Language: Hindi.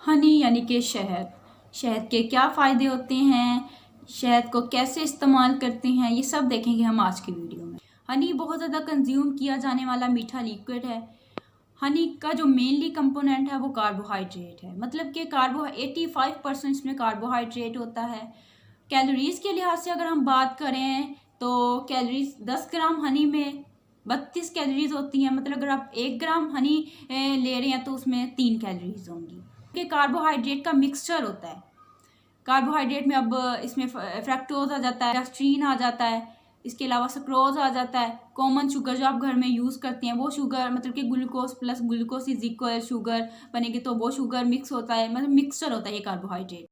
हनी यानी कि शहद। शहद के क्या फ़ायदे होते हैं, शहद को कैसे इस्तेमाल करते हैं, ये सब देखेंगे हम आज की वीडियो में। हनी बहुत ज़्यादा कंज्यूम किया जाने वाला मीठा लिक्विड है। हनी का जो मेनली कंपोनेंट है वो कार्बोहाइड्रेट है, मतलब कि 85% इसमें कार्बोहाइड्रेट होता है। कैलोरीज के लिहाज से अगर हम बात करें तो कैलोरीज 10 ग्राम हनी में 32 कैलोरीज होती हैं, मतलब अगर आप 1 ग्राम हनी ले रहे हैं तो उसमें 3 कैलोरीज होंगी। कि कार्बोहाइड्रेट का मिक्सचर होता है। कार्बोहाइड्रेट में अब इसमें फ्रैक्टोज आ जाता है, गैस्ट्रीन आ जाता है, इसके अलावा सक्रोज आ जाता है। कॉमन शुगर जो आप घर में यूज़ करते हैं वो शुगर, मतलब कि glucose plus glucose is equal sugar बनेगी, तो वो शुगर मिक्स होता है, मतलब मिक्सचर होता है ये कार्बोहाइड्रेट।